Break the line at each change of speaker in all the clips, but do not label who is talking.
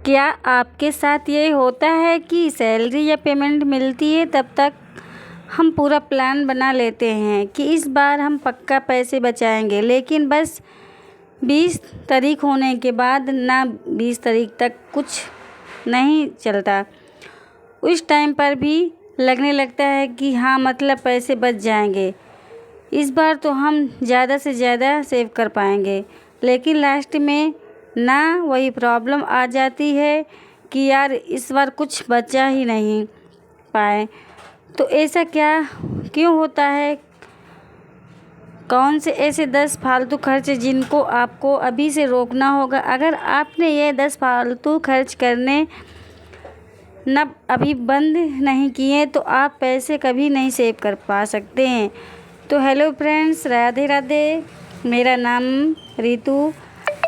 क्या आपके साथ ये होता है कि सैलरी या पेमेंट मिलती है तब तक हम पूरा प्लान बना लेते हैं कि इस बार हम पक्का पैसे बचाएंगे, लेकिन बस 20 तारीख होने के बाद ना 20 तारीख तक कुछ नहीं चलता। उस टाइम पर भी लगने लगता है कि हाँ मतलब पैसे बच जाएंगे, इस बार तो हम ज़्यादा से ज़्यादा सेव कर पाएंगे, लेकिन लास्ट में ना वही प्रॉब्लम आ जाती है कि यार इस बार कुछ बचा ही नहीं पाए। तो ऐसा क्यों होता है? कौन से ऐसे 10 फालतू खर्च जिनको आपको अभी से रोकना होगा? अगर आपने ये 10 फालतू खर्च करने न अभी बंद नहीं किए तो आप पैसे कभी नहीं सेव कर पा सकते हैं। तो हेलो फ्रेंड्स, राधे राधे। मेरा नाम रितु।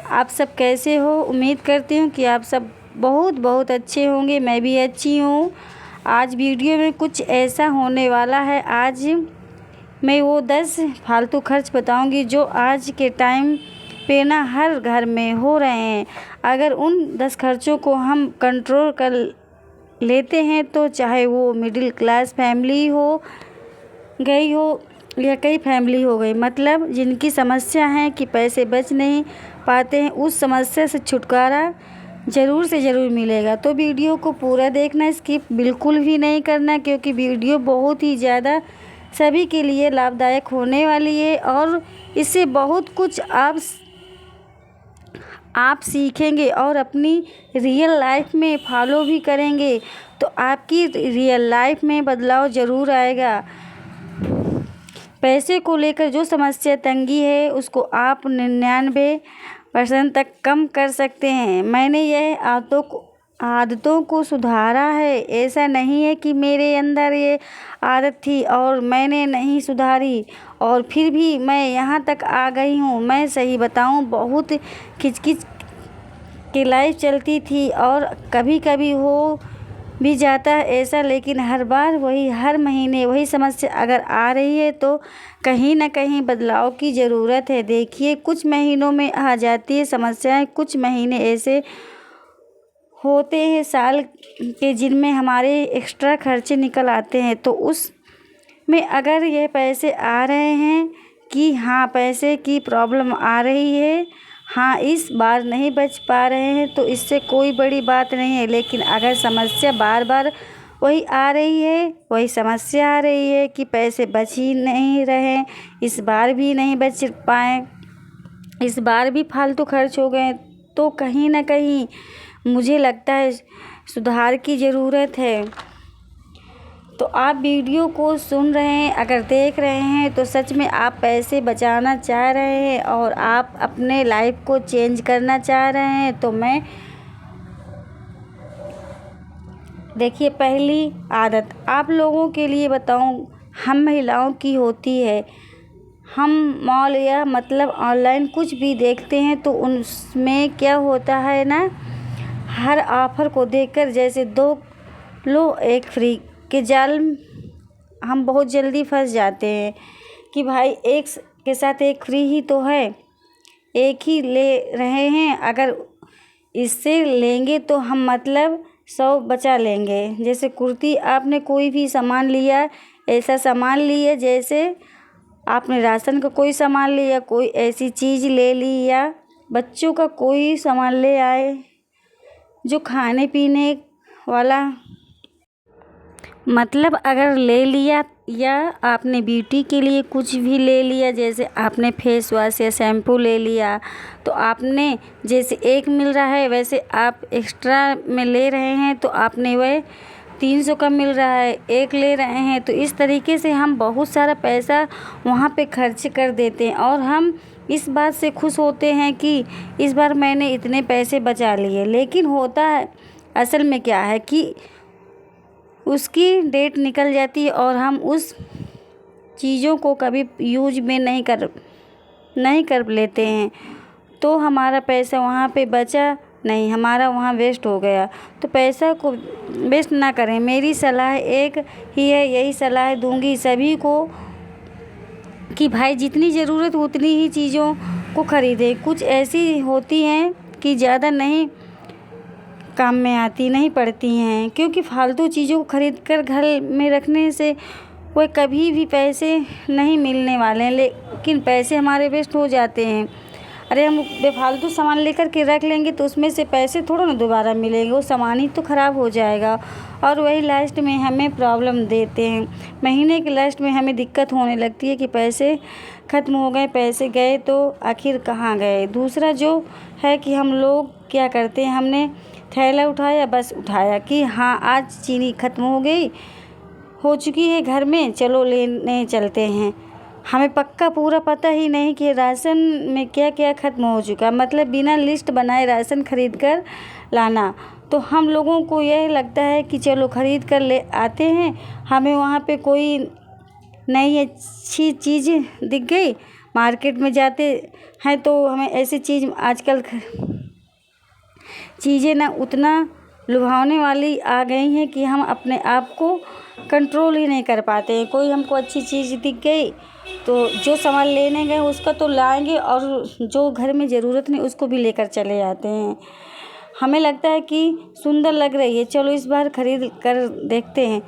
आप सब कैसे हो? उम्मीद करती हूँ कि आप सब बहुत अच्छे होंगे। मैं भी अच्छी हूँ। आज वीडियो में कुछ ऐसा होने वाला है। आज मैं वो 10 फालतू खर्च बताऊँगी जो आज के टाइम पे ना हर घर में हो रहे हैं। अगर उन 10 खर्चों को हम कंट्रोल कर लेते हैं तो चाहे वो मिडिल क्लास फैमिली हो गई हो या कई फैमिली हो गई, मतलब जिनकी समस्या है कि पैसे बच नहीं पाते हैं, उस समस्या से छुटकारा ज़रूर से ज़रूर मिलेगा। तो वीडियो को पूरा देखना, स्किप बिल्कुल भी नहीं करना, क्योंकि वीडियो बहुत ही ज़्यादा सभी के लिए लाभदायक होने वाली है और इससे बहुत कुछ आप सीखेंगे और अपनी रियल लाइफ में फॉलो भी करेंगे तो आपकी रियल लाइफ में बदलाव ज़रूर आएगा। पैसे को लेकर जो समस्या तंगी है उसको आप 99% तक कम कर सकते हैं। मैंने यह आदतों को सुधारा है। ऐसा नहीं है कि मेरे अंदर ये आदत थी और मैंने नहीं सुधारी और फिर भी मैं यहाँ तक आ गई हूँ। मैं सही बताऊँ, बहुत खिचखिच की लाइफ चलती थी और कभी कभी हो भी जाता है ऐसा, लेकिन हर बार हर महीने वही समस्या अगर आ रही है तो कहीं ना कहीं बदलाव की ज़रूरत है। देखिए, कुछ महीनों में आ जाती है समस्याएं, कुछ महीने ऐसे होते हैं साल के जिनमें हमारे एक्स्ट्रा खर्चे निकल आते हैं। तो उस में अगर ये पैसे आ रहे हैं कि हाँ पैसे की प्रॉब्लम आ रही है, हाँ इस बार नहीं बच पा रहे हैं, तो इससे कोई बड़ी बात नहीं है। लेकिन अगर समस्या बार बार वही आ रही है, वही समस्या आ रही है कि पैसे बच ही नहीं रहे, इस बार भी नहीं बच पाए, इस बार भी फालतू खर्च हो गए, तो कहीं ना कहीं मुझे लगता है सुधार की ज़रूरत है। तो आप वीडियो को सुन रहे हैं, अगर देख रहे हैं तो सच में आप पैसे बचाना चाह रहे हैं और आप अपने लाइफ को चेंज करना चाह रहे हैं। तो मैं देखिए, पहली आदत आप लोगों के लिए बताऊं, हम महिलाओं की होती है। हम मॉल या मतलब ऑनलाइन कुछ भी देखते हैं तो उसमें क्या होता है ना, हर ऑफ़र को देखकर जैसे 2 लो 1 फ्री के जाल हम बहुत जल्दी फंस जाते हैं कि भाई एक के साथ एक फ्री ही तो है, एक ही ले रहे हैं, अगर इससे लेंगे तो हम मतलब 100 बचा लेंगे। जैसे कुर्ती, आपने कोई भी सामान लिया, ऐसा सामान लिया जैसे आपने राशन का कोई सामान लिया, कोई ऐसी चीज़ ले ली या बच्चों का कोई सामान ले आए जो खाने पीने वाला, मतलब अगर ले लिया या आपने ब्यूटी के लिए कुछ भी ले लिया, जैसे आपने फेस वॉश या शैम्पू ले लिया, तो आपने जैसे एक मिल रहा है वैसे आप एक्स्ट्रा में ले रहे हैं तो आपने वह 300 का मिल रहा है, एक ले रहे हैं, तो इस तरीके से हम बहुत सारा पैसा वहाँ पे खर्च कर देते हैं और हम इस बात से खुश होते हैं कि इस बार मैंने इतने पैसे बचा लिए। लेकिन होता है असल में क्या है कि उसकी डेट निकल जाती है और हम उस चीज़ों को कभी यूज में नहीं कर लेते हैं, तो हमारा पैसा वहाँ पे बचा नहीं, हमारा वहाँ वेस्ट हो गया। तो पैसा को वेस्ट ना करें, मेरी सलाह एक ही है, यही सलाह दूंगी सभी को कि भाई जितनी ज़रूरत उतनी ही चीज़ों को ख़रीदें। कुछ ऐसी होती हैं कि ज़्यादा नहीं काम में आती नहीं पड़ती हैं, क्योंकि फालतू चीज़ों को खरीद कर घर में रखने से वह कभी भी पैसे नहीं मिलने वाले हैं, लेकिन पैसे हमारे वेस्ट हो जाते हैं। अरे हम बेफालतू सामान लेकर के रख लेंगे तो उसमें से पैसे थोड़ा ना दोबारा मिलेंगे, वो सामान ही तो ख़राब हो जाएगा और वही लास्ट में हमें प्रॉब्लम देते हैं। महीने के लास्ट में हमें दिक्कत होने लगती है कि पैसे ख़त्म हो गए, पैसे गए तो आखिर कहाँ गए। दूसरा जो है कि हम लोग क्या करते हैं, हमने थैला उठाया, बस उठाया कि हाँ आज चीनी ख़त्म हो चुकी है घर में, चलो लेने चलते हैं। हमें पक्का पूरा पता ही नहीं कि राशन में क्या क्या ख़त्म हो चुका, मतलब बिना लिस्ट बनाए राशन खरीद कर लाना। तो हम लोगों को यह लगता है कि चलो ख़रीद कर ले आते हैं, हमें वहाँ पे कोई नई अच्छी चीज़ दिख गई, मार्केट में जाते हैं तो हमें ऐसी चीज़ आजकल चीज़ें ना उतना लुभावने वाली आ गई हैं कि हम अपने आप को कंट्रोल ही नहीं कर पाते हैं। कोई हमको अच्छी चीज़ दिख गई तो जो सामान लेने गए उसका तो लाएंगे और जो घर में ज़रूरत नहीं उसको भी लेकर चले जाते हैं। हमें लगता है कि सुंदर लग रही है, चलो इस बार ख़रीद कर देखते हैं,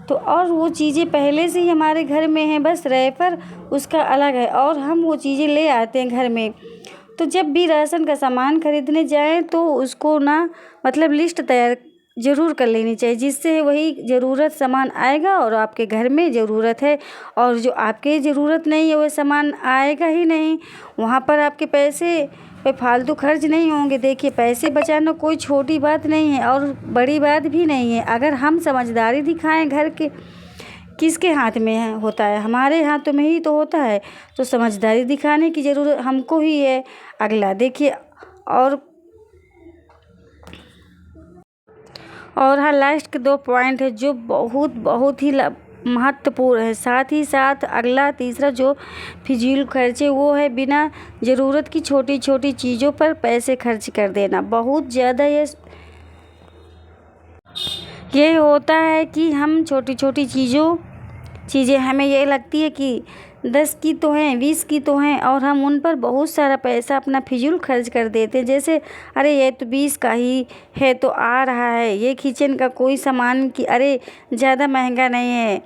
तो और वो चीज़ें पहले से ही हमारे घर में हैं, बस रेफर उसका अलग है और हम वो चीज़ें ले आते हैं घर में। तो जब भी राशन का सामान खरीदने जाएं तो उसको ना मतलब लिस्ट तैयार ज़रूर कर लेनी चाहिए, जिससे वही ज़रूरत सामान आएगा और आपके घर में ज़रूरत है, और जो आपके ज़रूरत नहीं है वह सामान आएगा ही नहीं। वहाँ पर आपके पैसे पे फालतू खर्च नहीं होंगे। देखिए पैसे बचाना कोई छोटी बात नहीं है और बड़ी बात भी नहीं है। अगर हम समझदारी दिखाएं, घर के किसके हाथ में है होता है, हमारे हाथों में ही तो होता है। तो समझदारी दिखाने की ज़रूरत हमको ही है। अगला देखिए और हाँ, लास्ट के 2 पॉइंट है जो बहुत ही महत्वपूर्ण है। साथ ही साथ अगला तीसरा जो फिजूल खर्चे वो है बिना ज़रूरत की छोटी छोटी चीज़ों पर पैसे खर्च कर देना। बहुत ज़्यादा ये होता है कि हम छोटी छोटी चीज़ें हमें ये लगती है कि 10 की तो हैं, 20 की तो हैं, और हम उन पर बहुत सारा पैसा अपना फिजूल खर्च कर देते हैं। जैसे अरे ये तो 20 का ही है तो आ रहा है, ये किचन का कोई सामान कि अरे ज़्यादा महंगा नहीं है,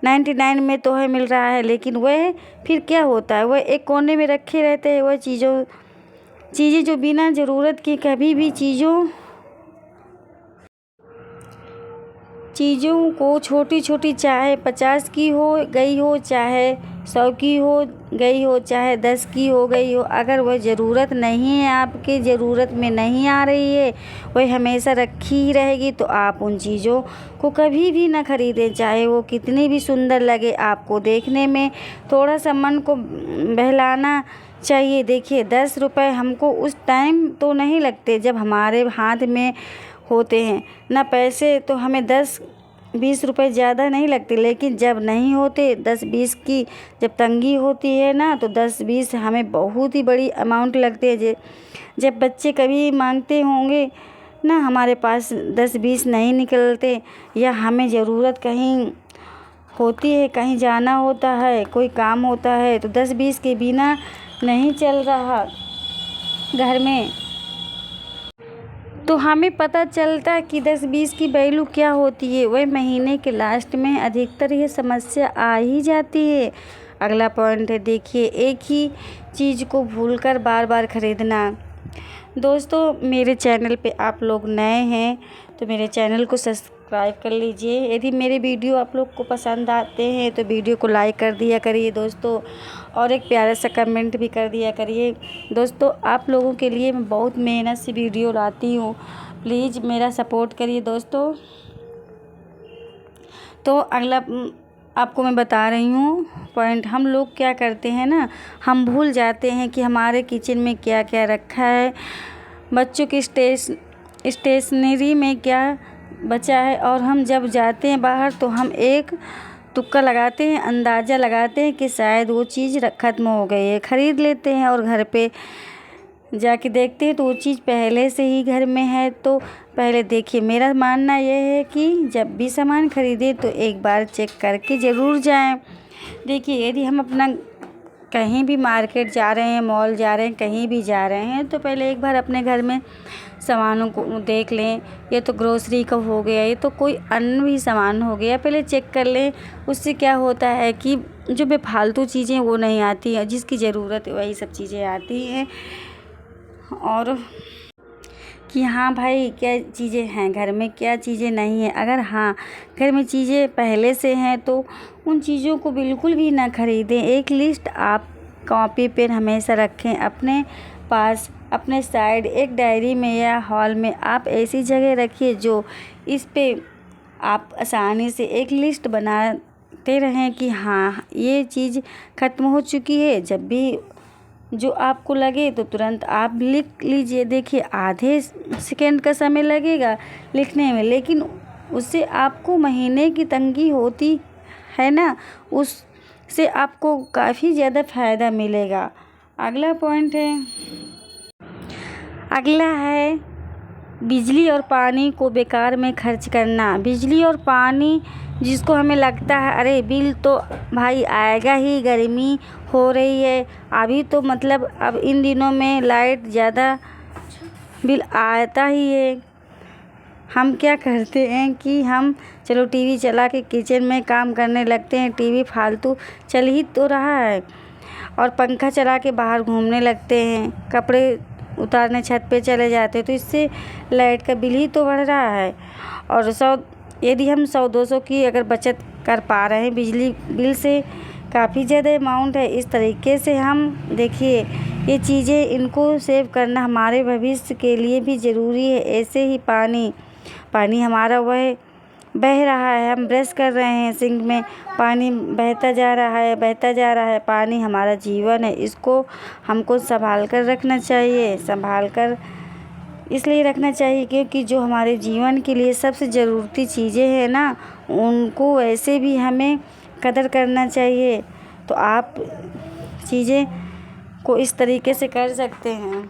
99 में तो है मिल रहा है। लेकिन वह फिर क्या होता है, वह एक कोने में रखे रहते हैं। वह चीज़ें जो बिना ज़रूरत की कभी भी चीज़ों को छोटी छोटी, चाहे 50 की हो गई हो, चाहे 100 की हो गई हो, चाहे 10 की हो गई हो, अगर वह ज़रूरत नहीं है, आपके ज़रूरत में नहीं आ रही है, वह हमेशा रखी ही रहेगी, तो आप उन चीज़ों को कभी भी ना ख़रीदें। चाहे वो कितनी भी सुंदर लगे, आपको देखने में थोड़ा सा मन को बहलाना चाहिए। देखिए 10 रुपये हमको उस टाइम तो नहीं लगते जब हमारे हाथ में होते हैं ना पैसे, तो हमें 10-20 रुपए ज़्यादा नहीं लगते। लेकिन जब नहीं होते 10-20 की जब तंगी होती है ना, तो 10-20 हमें बहुत ही बड़ी अमाउंट लगते हैं। जब बच्चे कभी मांगते होंगे ना, हमारे पास 10-20 नहीं निकलते, या हमें ज़रूरत कहीं होती है, कहीं जाना होता है, कोई काम होता है, तो 10-20 के बिना नहीं चल रहा घर में, तो हमें पता चलता है कि 10-20 की वैल्यू क्या होती है। वह महीने के लास्ट में अधिकतर ये समस्या आ ही जाती है। अगला पॉइंट है, देखिए एक ही चीज़ को भूलकर बार बार खरीदना। दोस्तों मेरे चैनल पे आप लोग नए हैं तो मेरे चैनल को सब्सक्राइब कर लीजिए। यदि मेरे वीडियो आप लोग को पसंद आते हैं तो वीडियो को लाइक कर दिया करिए दोस्तों, और एक प्यारा सा कमेंट भी कर दिया करिए दोस्तों। आप लोगों के लिए मैं बहुत मेहनत से वीडियो लाती हूँ, प्लीज़ मेरा सपोर्ट करिए दोस्तों। तो अगला आपको मैं बता रही हूँ पॉइंट। हम लोग क्या करते हैं ना, हम भूल जाते हैं कि हमारे किचन में क्या क्या रखा है, बच्चों की स्टेशनरी में क्या बचा है, और हम जब जाते हैं बाहर तो हम एक तुक्का लगाते हैं, अंदाज़ा लगाते हैं कि शायद वो चीज़ ख़त्म हो गई है, ख़रीद लेते हैं, और घर पे जाके देखते हैं तो वो चीज़ पहले से ही घर में है। तो पहले देखिए, मेरा मानना यह है कि जब भी सामान ख़रीदें तो एक बार चेक करके ज़रूर जाएं। देखिए यदि हम अपना कहीं भी मार्केट जा रहे हैं, मॉल जा रहे हैं, कहीं भी जा रहे हैं, तो पहले एक बार अपने घर में सामानों को देख लें, ये तो ग्रोसरी का हो गया, ये तो कोई अन्य भी सामान हो गया, पहले चेक कर लें। उससे क्या होता है कि जो बेफालतू चीज़ें वो नहीं आती हैं, जिसकी ज़रूरत है वही सब चीज़ें आती हैं। और कि हाँ भाई क्या चीज़ें हैं घर में, क्या चीज़ें नहीं हैं। अगर हाँ घर में चीज़ें पहले से हैं तो उन चीज़ों को बिल्कुल भी ना ख़रीदें। एक लिस्ट आप कॉपी पेन हमेशा रखें अपने पास, अपने साइड, एक डायरी में या हॉल में आप ऐसी जगह रखिए जो इस पे आप आसानी से एक लिस्ट बनाते रहें कि हाँ ये चीज़ ख़त्म हो चुकी है। जब भी जो आपको लगे तो तुरंत आप लिख लीजिए। देखिए आधे सेकंड का समय लगेगा लिखने में, लेकिन उससे आपको महीने की तंगी होती है ना, उससे आपको काफ़ी ज़्यादा फ़ायदा मिलेगा। अगला पॉइंट है, अगला है बिजली और पानी को बेकार में खर्च करना। बिजली और पानी जिसको हमें लगता है अरे बिल तो भाई आएगा ही, गर्मी हो रही है अभी तो मतलब अब इन दिनों में लाइट ज़्यादा बिल आता ही है। हम क्या करते हैं कि हम चलो टीवी चला के किचन में काम करने लगते हैं, टीवी फालतू चल ही तो रहा है, और पंखा चला के बाहर घूमने लगते हैं, कपड़े उतारने छत पे चले जाते हैं, तो इससे लाइट का बिल ही तो बढ़ रहा है। और यदि हम 100-200 की अगर बचत कर पा रहे हैं बिजली बिल से, काफ़ी ज़्यादा अमाउंट है। इस तरीके से हम देखिए ये चीज़ें इनको सेव करना हमारे भविष्य के लिए भी ज़रूरी है। ऐसे ही पानी हमारा वह बह रहा है, हम ब्रश कर रहे हैं सिंक में, पानी बहता जा रहा है। पानी हमारा जीवन है, इसको हमको संभाल कर रखना चाहिए। संभाल कर इसलिए रखना चाहिए क्योंकि जो हमारे जीवन के लिए सबसे ज़रूरती चीज़ें हैं ना, उनको वैसे भी हमें कदर करना चाहिए। तो आप चीज़ें को इस तरीके से कर सकते हैं।